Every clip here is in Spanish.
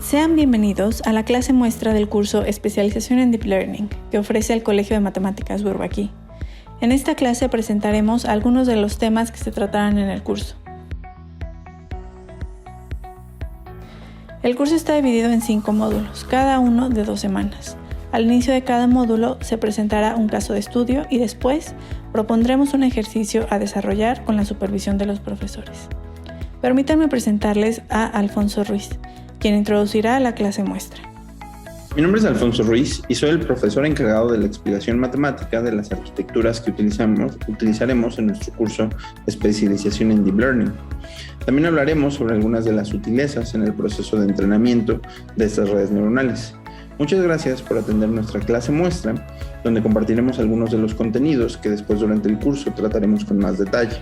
Sean bienvenidos a la clase muestra del curso Especialización en Deep Learning que ofrece el Colegio de Matemáticas Bourbaki. En esta clase presentaremos algunos de los temas que se tratarán en el curso. El curso está dividido en 5 módulos, cada uno de 2 semanas. Al inicio de cada módulo se presentará un caso de estudio y después propondremos un ejercicio a desarrollar con la supervisión de los profesores. Permítanme presentarles a Alfonso Ruiz, quien introducirá la clase muestra. Mi nombre es Alfonso Ruiz y soy el profesor encargado de la explicación matemática de las arquitecturas que utilizaremos en nuestro curso de especialización en Deep Learning. También hablaremos sobre algunas de las sutilezas en el proceso de entrenamiento de estas redes neuronales. Muchas gracias por atender nuestra clase muestra, donde compartiremos algunos de los contenidos que después durante el curso trataremos con más detalle.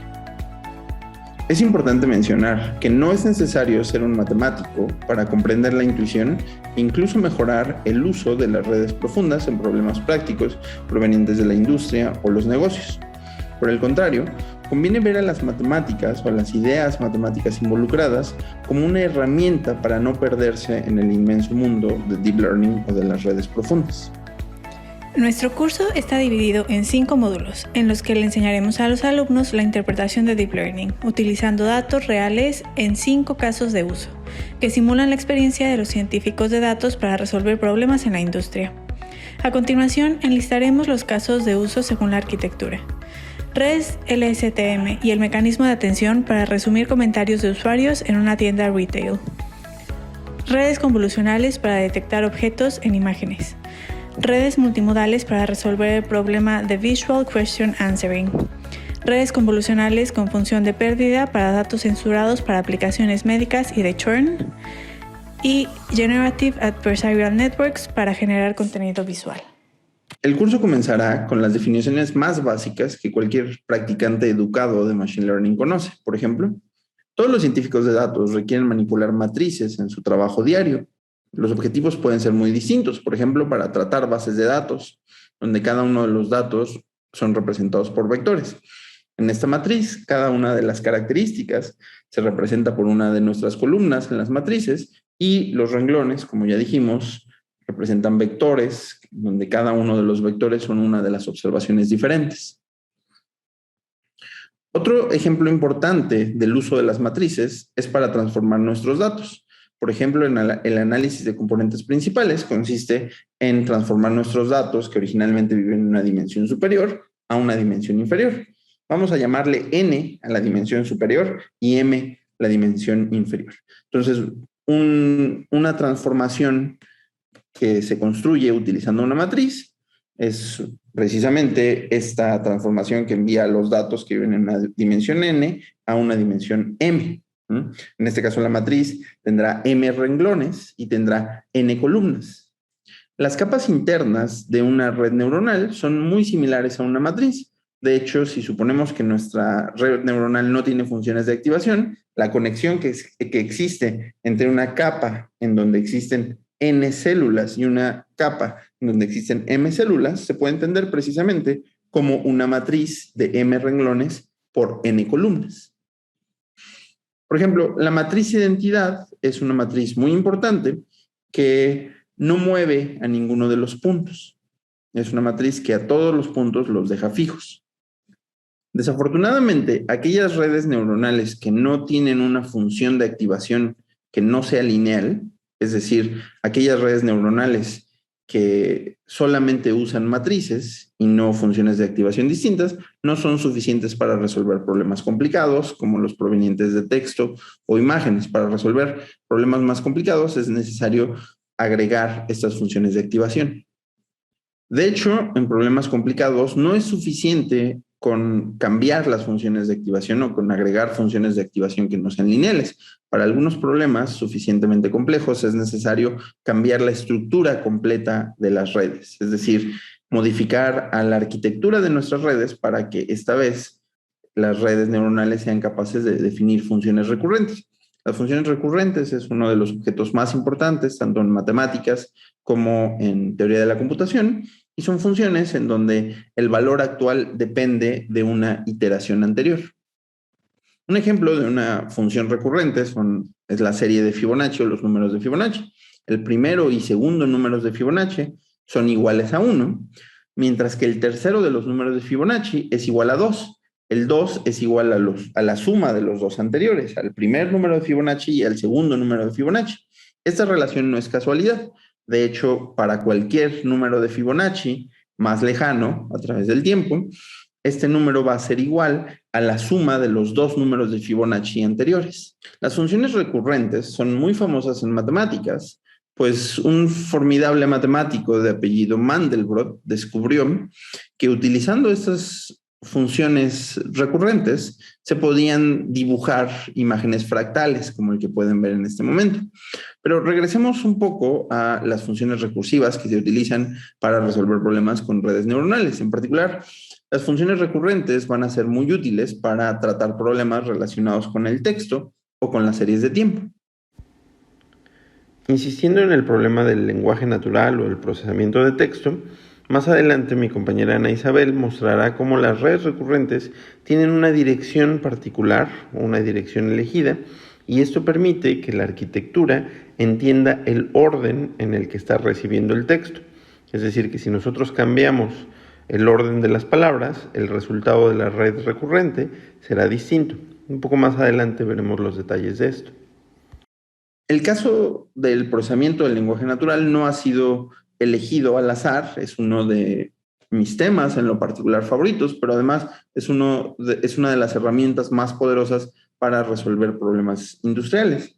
Es importante mencionar que no es necesario ser un matemático para comprender la intuición e incluso mejorar el uso de las redes profundas en problemas prácticos provenientes de la industria o los negocios. Por el contrario, conviene ver a las matemáticas o a las ideas matemáticas involucradas como una herramienta para no perderse en el inmenso mundo de Deep Learning o de las redes profundas. Nuestro curso está dividido en 5 módulos, en los que le enseñaremos a los alumnos la interpretación de Deep Learning, utilizando datos reales en 5 casos de uso, que simulan la experiencia de los científicos de datos para resolver problemas en la industria. A continuación, enlistaremos los casos de uso según la arquitectura. Redes LSTM y el mecanismo de atención para resumir comentarios de usuarios en una tienda retail. Redes convolucionales para detectar objetos en imágenes. Redes multimodales para resolver el problema de Visual Question Answering. Redes convolucionales con función de pérdida para datos censurados para aplicaciones médicas y de churn. Y Generative Adversarial Networks para generar contenido visual. El curso comenzará con las definiciones más básicas que cualquier practicante educado de Machine Learning conoce. Por ejemplo, todos los científicos de datos requieren manipular matrices en su trabajo diario. Los objetivos pueden ser muy distintos, por ejemplo, para tratar bases de datos, donde cada uno de los datos son representados por vectores. En esta matriz, cada una de las características se representa por una de nuestras columnas en las matrices y los renglones, como ya dijimos, representan vectores, donde cada uno de los vectores son una de las observaciones diferentes. Otro ejemplo importante del uso de las matrices es para transformar nuestros datos. Por ejemplo, el análisis de componentes principales consiste en transformar nuestros datos que originalmente viven en una dimensión superior a una dimensión inferior. Vamos a llamarle n a la dimensión superior y m la dimensión inferior. Entonces, una transformación que se construye utilizando una matriz es precisamente esta transformación que envía los datos que viven en una dimensión n a una dimensión m. En este caso, la matriz tendrá m renglones y tendrá n columnas. Las capas internas de una red neuronal son muy similares a una matriz. De hecho, si suponemos que nuestra red neuronal no tiene funciones de activación, la conexión que existe entre una capa en donde existen n células y una capa en donde existen m células se puede entender precisamente como una matriz de m renglones por n columnas. Por ejemplo, la matriz identidad es una matriz muy importante que no mueve a ninguno de los puntos. Es una matriz que a todos los puntos los deja fijos. Desafortunadamente, aquellas redes neuronales que no tienen una función de activación que no sea lineal, es decir, aquellas redes neuronales que solamente usan matrices y no funciones de activación distintas, no son suficientes para resolver problemas complicados como los provenientes de texto o imágenes. Para resolver problemas más complicados es necesario agregar estas funciones de activación. De hecho, en problemas complicados no es suficiente con cambiar las funciones de activación o con agregar funciones de activación que no sean lineales. Para algunos problemas suficientemente complejos es necesario cambiar la estructura completa de las redes, es decir, modificar a la arquitectura de nuestras redes para que esta vez las redes neuronales sean capaces de definir funciones recurrentes. Las funciones recurrentes es uno de los objetos más importantes, tanto en matemáticas como en teoría de la computación, y son funciones en donde el valor actual depende de una iteración anterior. Un ejemplo de una función recurrente es la serie de Fibonacci o los números de Fibonacci. El primero y segundo números de Fibonacci son iguales a 1, mientras que el tercero de los números de Fibonacci es igual a 2. El 2 es igual a la suma de los dos anteriores, al primer número de Fibonacci y al segundo número de Fibonacci. Esta relación no es casualidad. De hecho, para cualquier número de Fibonacci más lejano a través del tiempo, este número va a ser igual a la suma de los dos números de Fibonacci anteriores. Las funciones recurrentes son muy famosas en matemáticas, pues un formidable matemático de apellido Mandelbrot descubrió que utilizando estas funciones recurrentes se podían dibujar imágenes fractales, como el que pueden ver en este momento. Pero regresemos un poco a las funciones recursivas que se utilizan para resolver problemas con redes neuronales. En particular, las funciones recurrentes van a ser muy útiles para tratar problemas relacionados con el texto o con las series de tiempo. Insistiendo en el problema del lenguaje natural o el procesamiento de texto, más adelante mi compañera Ana Isabel mostrará cómo las redes recurrentes tienen una dirección particular o una dirección elegida, y esto permite que la arquitectura entienda el orden en el que está recibiendo el texto. Es decir, que si nosotros cambiamos el orden de las palabras, el resultado de la red recurrente será distinto. Un poco más adelante veremos los detalles de esto. El caso del procesamiento del lenguaje natural no ha sido elegido al azar, es uno de mis temas en lo particular favoritos, pero además es una de las herramientas más poderosas para resolver problemas industriales.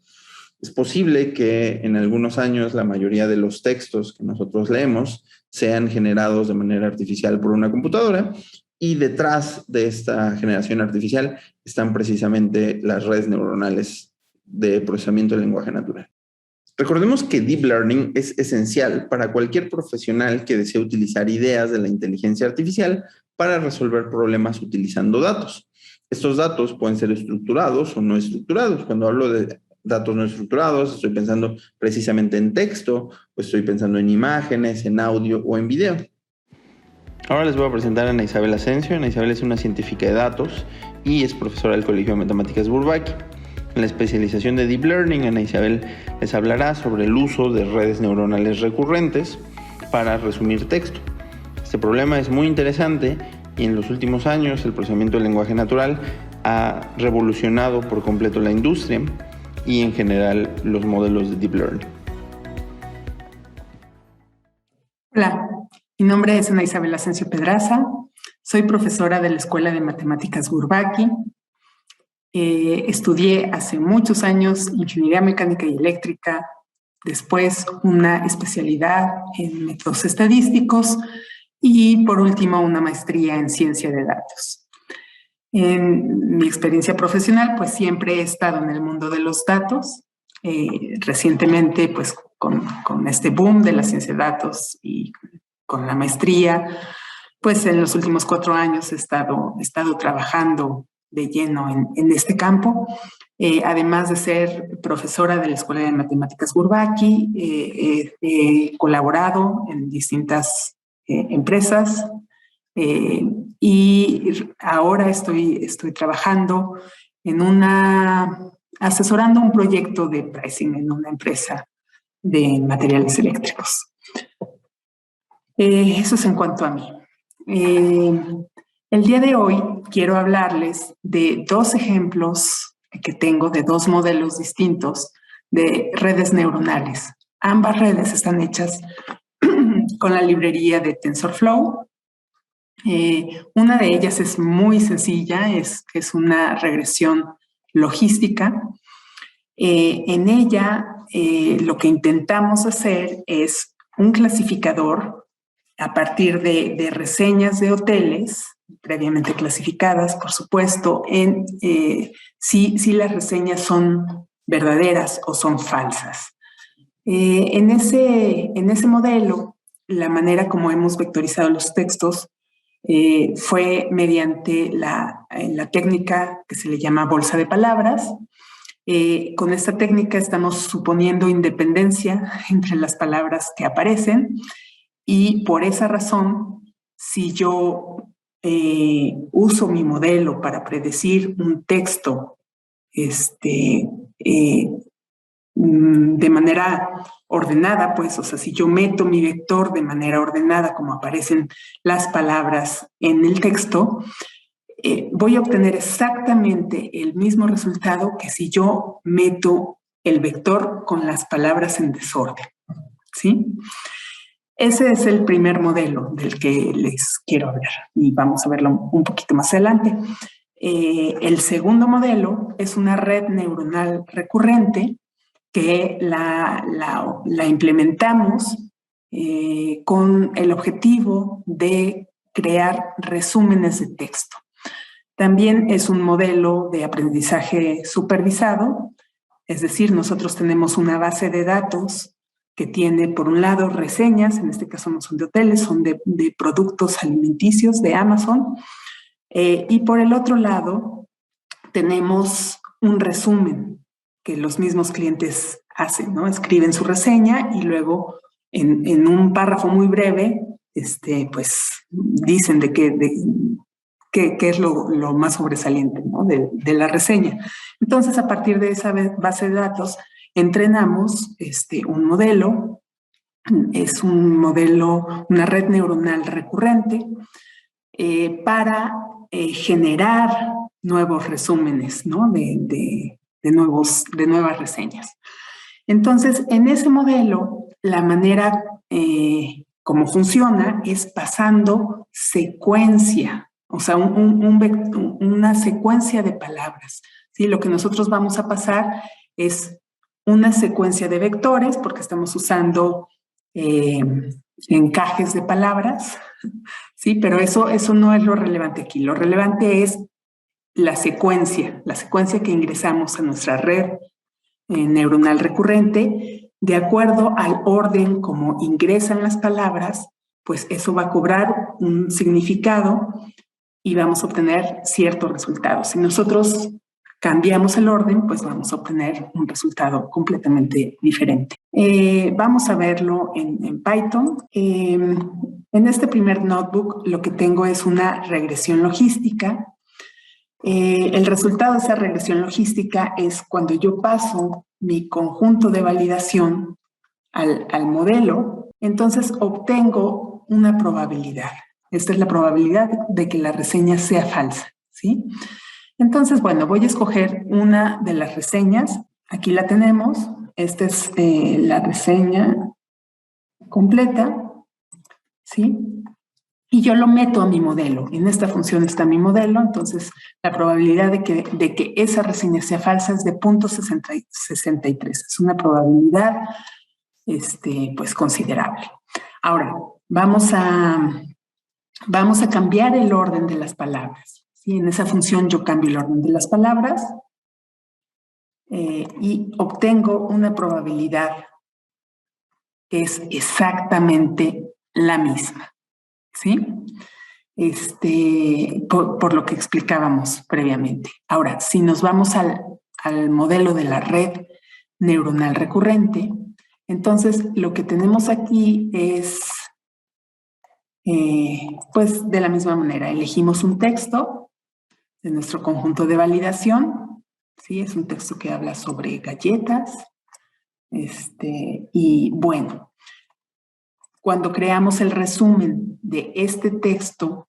Es posible que en algunos años la mayoría de los textos que nosotros leemos sean generados de manera artificial por una computadora, y detrás de esta generación artificial están precisamente las redes neuronales de procesamiento del lenguaje natural. Recordemos que Deep Learning es esencial para cualquier profesional que desee utilizar ideas de la inteligencia artificial para resolver problemas utilizando datos. Estos datos pueden ser estructurados o no estructurados. Cuando hablo de datos no estructurados, estoy pensando precisamente en texto, o estoy pensando en imágenes, en audio o en video. Ahora les voy a presentar a Ana Isabel Asensio. Ana Isabel es una científica de datos y es profesora del Colegio de Matemáticas Bourbaki. En la especialización de Deep Learning, Ana Isabel les hablará sobre el uso de redes neuronales recurrentes para resumir texto. Este problema es muy interesante y en los últimos años el procesamiento del lenguaje natural ha revolucionado por completo la industria y en general los modelos de Deep Learning. Hola, mi nombre es Ana Isabel Asensio Pedraza, soy profesora de la Escuela de Matemáticas Bourbaki. Estudié hace muchos años ingeniería mecánica y eléctrica, después una especialidad en métodos estadísticos y por último una maestría en ciencia de datos. En mi experiencia profesional pues siempre he estado en el mundo de los datos, recientemente pues con este boom de la ciencia de datos y con la maestría, pues en los últimos 4 años he estado trabajando de lleno en este campo. Además de ser profesora de la Escuela de Matemáticas Bourbaki, he colaborado en distintas empresas y ahora estoy trabajando asesorando un proyecto de pricing en una empresa de materiales eléctricos. Eso es en cuanto a mí. El día de hoy quiero hablarles de 2 ejemplos que tengo de 2 modelos distintos de redes neuronales. Ambas redes están hechas con la librería de TensorFlow. Una de ellas es muy sencilla, es una regresión logística. En ella lo que intentamos hacer es un clasificador a partir de reseñas de hoteles previamente clasificadas, por supuesto, en si las reseñas son verdaderas o son falsas. En ese modelo, la manera como hemos vectorizado los textos fue mediante la técnica que se le llama bolsa de palabras. Con esta técnica estamos suponiendo independencia entre las palabras que aparecen y por esa razón, si yo uso mi modelo para predecir un texto de manera ordenada, pues, o sea, si yo meto mi vector de manera ordenada, como aparecen las palabras en el texto, voy a obtener exactamente el mismo resultado que si yo meto el vector con las palabras en desorden, ¿sí? Ese es el primer modelo del que les quiero hablar y vamos a verlo un poquito más adelante. El segundo modelo es una red neuronal recurrente que la implementamos con el objetivo de crear resúmenes de texto. También es un modelo de aprendizaje supervisado, es decir, nosotros tenemos una base de datos que tiene, por un lado, reseñas, en este caso no son de hoteles, son de productos alimenticios de Amazon, y por el otro lado, tenemos un resumen que los mismos clientes hacen, ¿no? Escriben su reseña y luego en un párrafo muy breve, pues dicen de qué es lo más sobresaliente, ¿no? de la reseña. Entonces, a partir de esa base de datos, entrenamos un modelo, es un modelo, una red neuronal recurrente para generar nuevos resúmenes, ¿no? de nuevas reseñas. Entonces, en ese modelo, la manera como funciona es pasando secuencia, o sea, una secuencia de palabras, ¿sí? Lo que nosotros vamos a pasar es una secuencia de vectores, porque estamos usando encajes de palabras, ¿sí? Pero eso no es lo relevante aquí. Lo relevante es la secuencia que ingresamos a nuestra red neuronal recurrente, de acuerdo al orden como ingresan las palabras, pues eso va a cobrar un significado y vamos a obtener ciertos resultados. Si nosotros cambiamos el orden, pues vamos a obtener un resultado completamente diferente. Vamos a verlo en Python. En este primer notebook lo que tengo es una regresión logística. El resultado de esa regresión logística es cuando yo paso mi conjunto de validación al modelo, entonces obtengo una probabilidad. Esta es la probabilidad de que la reseña sea falsa, ¿sí? Entonces, bueno, voy a escoger una de las reseñas. Aquí la tenemos. Esta es la reseña completa, ¿sí? Y yo lo meto a mi modelo. En esta función está mi modelo, entonces la probabilidad de que esa reseña sea falsa es de 0.63. Es una probabilidad pues considerable. Ahora, vamos a cambiar el orden de las palabras. ¿Sí? En esa función yo cambio el orden de las palabras y obtengo una probabilidad que es exactamente la misma. ¿Sí? Por lo que explicábamos previamente. Ahora, si nos vamos al modelo de la red neuronal recurrente, entonces lo que tenemos aquí es, pues de la misma manera, elegimos un texto de nuestro conjunto de validación, ¿sí? Es un texto que habla sobre galletas, y bueno, cuando creamos el resumen de este texto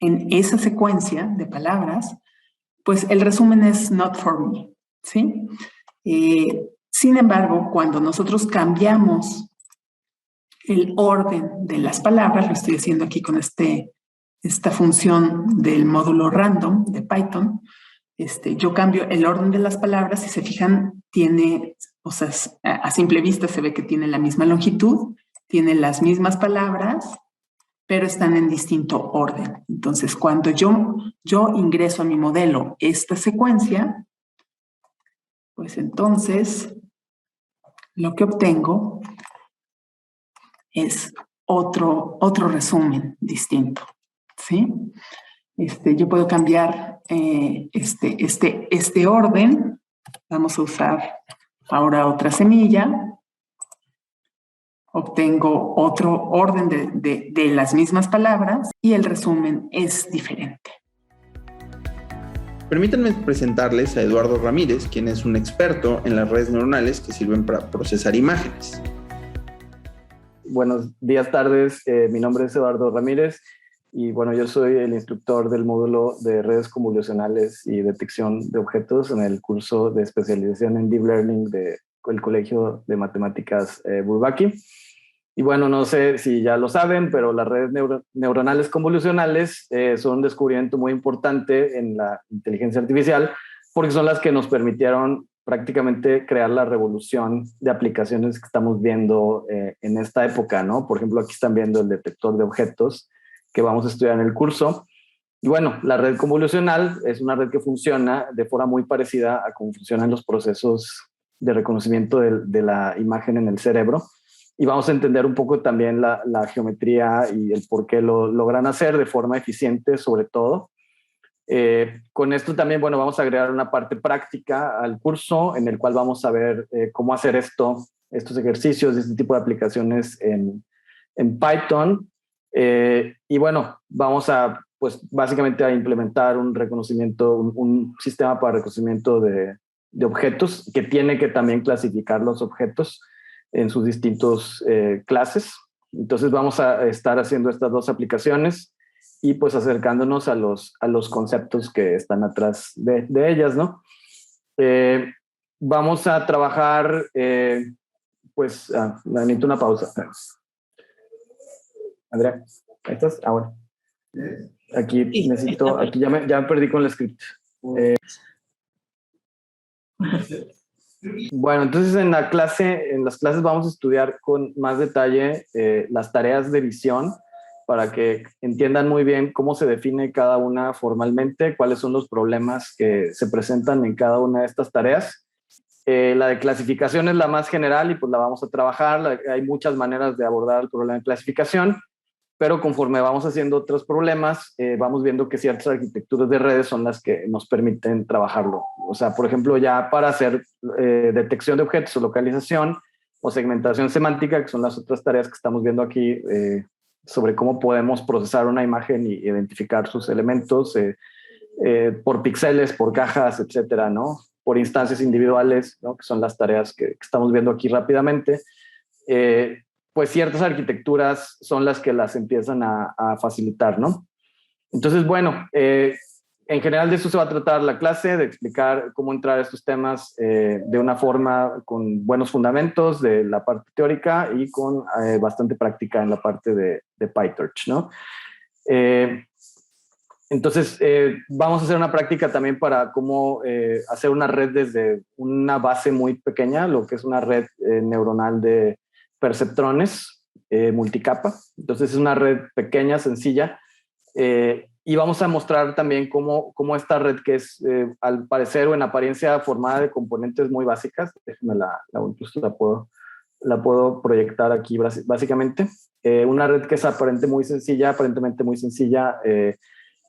en esa secuencia de palabras, pues el resumen es not for me, ¿sí? Sin embargo, cuando nosotros cambiamos el orden de las palabras, lo estoy haciendo aquí con esta función del módulo random de Python, yo cambio el orden de las palabras, si se fijan, tiene, o sea, a simple vista se ve que tiene la misma longitud, tiene las mismas palabras, pero están en distinto orden. Entonces, cuando yo ingreso a mi modelo esta secuencia, pues entonces lo que obtengo es otro resumen distinto, ¿sí? Yo puedo cambiar este orden. Vamos a usar ahora otra semilla. Obtengo otro orden de las mismas palabras y el resumen es diferente. Permítanme presentarles a Eduardo Ramírez, quien es un experto en las redes neuronales que sirven para procesar imágenes. Buenos días, tardes. Mi nombre es Eduardo Ramírez y bueno, yo soy el instructor del módulo de redes convolucionales y detección de objetos en el curso de especialización en Deep Learning del Colegio de Matemáticas Bourbaki. Y bueno, no sé si ya lo saben, pero las redes neuronales convolucionales son un descubrimiento muy importante en la inteligencia artificial porque son las que nos permitieron prácticamente crear la revolución de aplicaciones que estamos viendo en esta época, ¿no? Por ejemplo, aquí están viendo el detector de objetos que vamos a estudiar en el curso. Y bueno, la red convolucional es una red que funciona de forma muy parecida a cómo funcionan los procesos de reconocimiento de la imagen en el cerebro. Y vamos a entender un poco también la geometría y el por qué lo logran hacer de forma eficiente, sobre todo. Con esto también, bueno, vamos a agregar una parte práctica al curso en el cual vamos a ver cómo hacer estos ejercicios, este tipo de aplicaciones en Python. Y bueno, vamos a, pues básicamente a implementar un reconocimiento, un sistema para reconocimiento de objetos que tiene que también clasificar los objetos en sus distintos clases. Entonces vamos a estar haciendo estas dos aplicaciones y pues acercándonos a los conceptos que están atrás de ellas, ¿no? Vamos a trabajar, pues, necesito una pausa. Andrea, ¿ahí estás? Bueno. Aquí necesito, aquí ya me perdí con el script. Bueno, entonces en las clases vamos a estudiar con más detalle las tareas de visión para que entiendan muy bien cómo se define cada una formalmente, cuáles son los problemas que se presentan en cada una de estas tareas. La de clasificación es la más general y pues la vamos a trabajar. Hay muchas maneras de abordar el problema de clasificación, pero conforme vamos haciendo otros problemas, vamos viendo que ciertas arquitecturas de redes son las que nos permiten trabajarlo. O sea, por ejemplo, ya para hacer detección de objetos o localización o segmentación semántica, que son las otras tareas que estamos viendo aquí, sobre cómo podemos procesar una imagen y identificar sus elementos por píxeles, por cajas, etcétera, ¿no? Por instancias individuales, ¿no? Que son las tareas que estamos viendo aquí rápidamente. Pues ciertas arquitecturas son las que las empiezan a facilitar, ¿no? Entonces, bueno, en general de eso se va a tratar la clase, de explicar cómo entrar a estos temas de una forma con buenos fundamentos de la parte teórica y con bastante práctica en la parte de PyTorch, ¿no? Entonces, vamos a hacer una práctica también para cómo hacer una red desde una base muy pequeña, lo que es una red neuronal de perceptrones multicapa. Entonces, es una red pequeña, sencilla, y vamos a mostrar también cómo esta red, que es al parecer o en apariencia formada de componentes muy básicas, déjenme incluso la puedo proyectar aquí básicamente, una red que es aparentemente muy sencilla,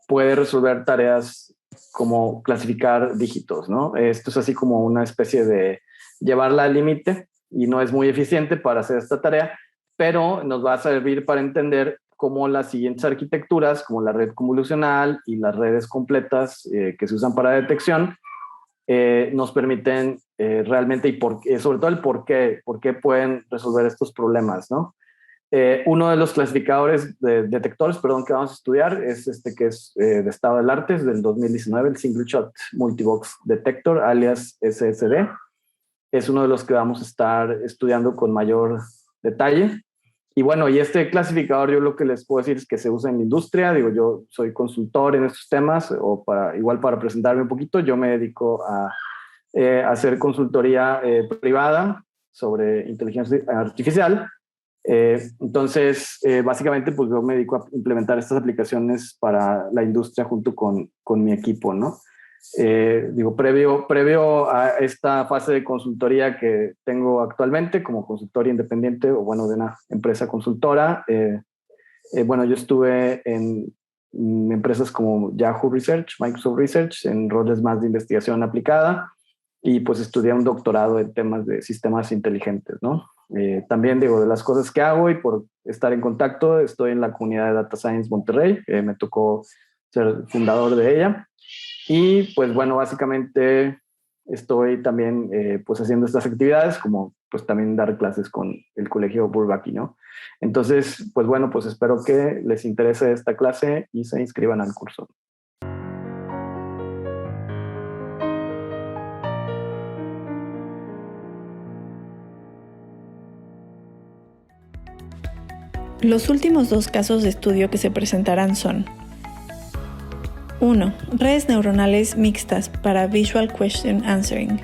puede resolver tareas como clasificar dígitos, ¿no? Esto es así como una especie de llevarla al límite y no es muy eficiente para hacer esta tarea, pero nos va a servir para entender cómo las siguientes arquitecturas, como la red convolucional y las redes completas que se usan para detección, nos permiten realmente, y sobre todo el por qué pueden resolver estos problemas, ¿no? Uno de los clasificadores de detectores, que vamos a estudiar es este que es de estado del arte, es del 2019, el Single Shot Multibox Detector, alias SSD. Es uno de los que vamos a estar estudiando con mayor detalle. Y bueno, y este clasificador yo lo que les puedo decir es que se usa en la industria. Digo, yo soy consultor en estos temas, o igual para presentarme un poquito, yo me dedico a hacer consultoría privada sobre inteligencia artificial. Entonces, básicamente, pues yo me dedico a implementar estas aplicaciones para la industria junto con mi equipo, ¿no? Digo, previo a esta fase de consultoría que tengo actualmente como consultor independiente o bueno, de una empresa consultora, bueno, yo estuve en empresas como Yahoo Research, Microsoft Research, en roles más de investigación aplicada y pues estudié un doctorado en temas de sistemas inteligentes, ¿no? También digo, de las cosas que hago y por estar en contacto, estoy en la comunidad de Data Science Monterrey, me tocó ser fundador de ella. Y pues bueno, básicamente estoy también pues haciendo estas actividades, como pues también dar clases con el Colegio Bourbaki, ¿no? Entonces, pues bueno, pues espero que les interese esta clase y se inscriban al curso. Los últimos 2 casos de estudio que se presentarán son: 1. Redes neuronales mixtas para Visual Question Answering,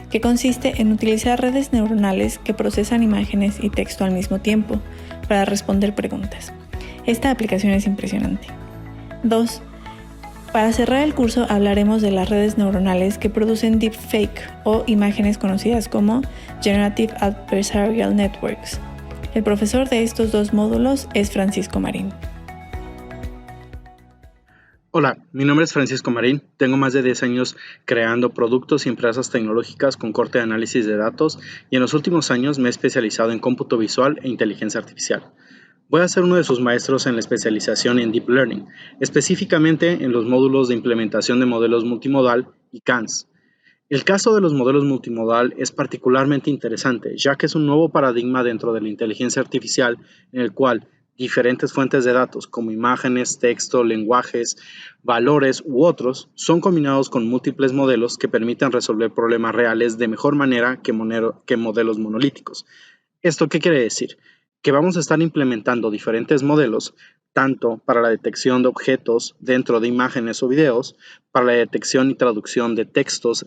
que consiste en utilizar redes neuronales que procesan imágenes y texto al mismo tiempo para responder preguntas. Esta aplicación es impresionante. 2. Para cerrar el curso hablaremos de las redes neuronales que producen deepfake o imágenes conocidas como Generative Adversarial Networks. El profesor de estos 2 módulos es Francisco Marín. Hola, mi nombre es Francisco Marín. Tengo más de 10 años creando productos y empresas tecnológicas con corte de análisis de datos y en los últimos años me he especializado en cómputo visual e inteligencia artificial. Voy a ser uno de sus maestros en la especialización en Deep Learning, específicamente en los módulos de implementación de modelos multimodal y GANs. El caso de los modelos multimodal es particularmente interesante, ya que es un nuevo paradigma dentro de la inteligencia artificial en el cual diferentes fuentes de datos como imágenes, texto, lenguajes, valores u otros son combinados con múltiples modelos que permiten resolver problemas reales de mejor manera que modelos monolíticos. ¿Esto qué quiere decir? Que vamos a estar implementando diferentes modelos tanto para la detección de objetos dentro de imágenes o videos, para la detección y traducción de textos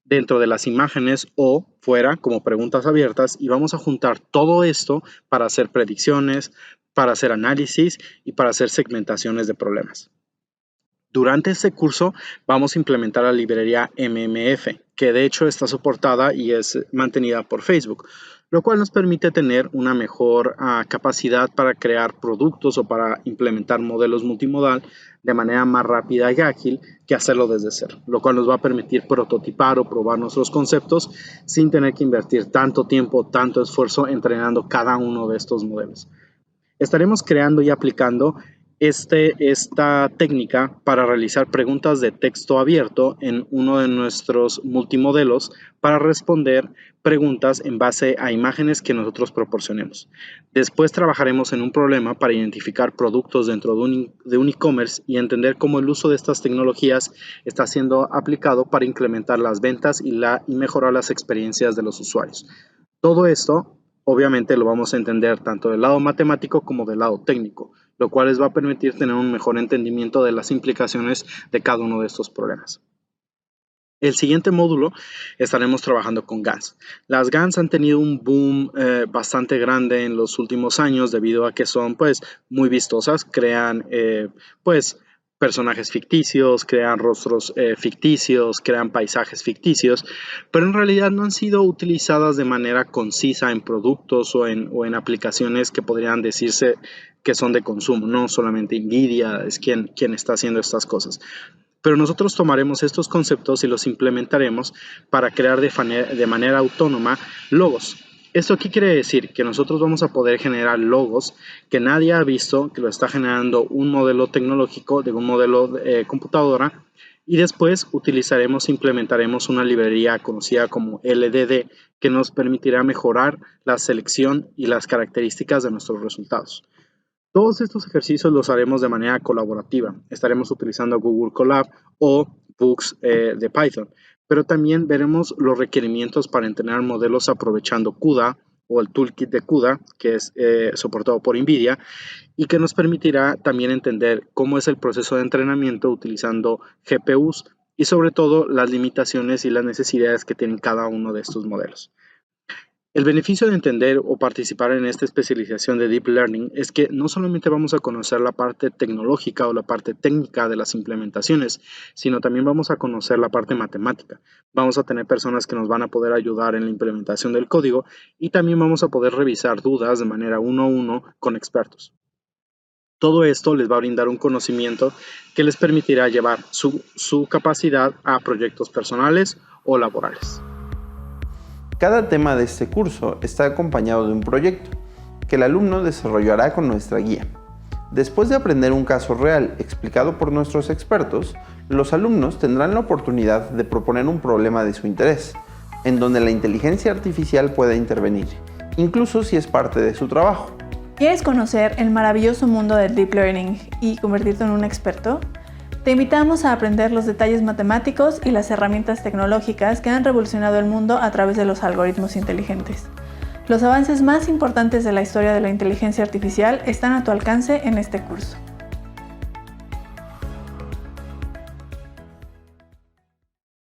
dentro de las imágenes o fuera como preguntas abiertas, y vamos a juntar todo esto para hacer predicciones, para hacer análisis y para hacer segmentaciones de problemas. Durante este curso vamos a implementar la librería MMF, que de hecho está soportada y es mantenida por Facebook, lo cual nos permite tener una mejor capacidad para crear productos o para implementar modelos multimodal de manera más rápida y ágil que hacerlo desde cero, lo cual nos va a permitir prototipar o probar nuestros conceptos sin tener que invertir tanto tiempo, tanto esfuerzo entrenando cada uno de estos modelos. Estaremos creando y aplicando esta técnica para realizar preguntas de texto abierto en uno de nuestros multimodelos para responder preguntas en base a imágenes que nosotros proporcionemos. Después trabajaremos en un problema para identificar productos dentro de un e-commerce y entender cómo el uso de estas tecnologías está siendo aplicado para incrementar las ventas y mejorar las experiencias de los usuarios. Todo esto obviamente lo vamos a entender tanto del lado matemático como del lado técnico, lo cual les va a permitir tener un mejor entendimiento de las implicaciones de cada uno de estos problemas. El siguiente módulo estaremos trabajando con GANs. Las GANs han tenido un boom bastante grande en los últimos años debido a que son muy vistosas, crean personajes ficticios, crean rostros ficticios, crean paisajes ficticios, pero en realidad no han sido utilizadas de manera concisa en productos o en aplicaciones que podrían decirse que son de consumo. No solamente Nvidia es quien está haciendo estas cosas. Pero nosotros tomaremos estos conceptos y los implementaremos para crear de manera autónoma logos. ¿Esto qué quiere decir? Que nosotros vamos a poder generar logos que nadie ha visto, que lo está generando un modelo tecnológico de un modelo de computadora, y después implementaremos una librería conocida como LDD que nos permitirá mejorar la selección y las características de nuestros resultados. Todos estos ejercicios los haremos de manera colaborativa. Estaremos utilizando Google Colab o Books de Python, pero también veremos los requerimientos para entrenar modelos aprovechando CUDA o el toolkit de CUDA, que es soportado por Nvidia, y que nos permitirá también entender cómo es el proceso de entrenamiento utilizando GPUs y sobre todo las limitaciones y las necesidades que tienen cada uno de estos modelos. El beneficio de entender o participar en esta especialización de Deep Learning es que no solamente vamos a conocer la parte tecnológica o la parte técnica de las implementaciones, sino también vamos a conocer la parte matemática. Vamos a tener personas que nos van a poder ayudar en la implementación del código y también vamos a poder revisar dudas de manera uno a uno con expertos. Todo esto les va a brindar un conocimiento que les permitirá llevar su capacidad a proyectos personales o laborales. Cada tema de este curso está acompañado de un proyecto que el alumno desarrollará con nuestra guía. Después de aprender un caso real explicado por nuestros expertos, los alumnos tendrán la oportunidad de proponer un problema de su interés, en donde la inteligencia artificial pueda intervenir, incluso si es parte de su trabajo. ¿Quieres conocer el maravilloso mundo del Deep Learning y convertirte en un experto? Te invitamos a aprender los detalles matemáticos y las herramientas tecnológicas que han revolucionado el mundo a través de los algoritmos inteligentes. Los avances más importantes de la historia de la inteligencia artificial están a tu alcance en este curso.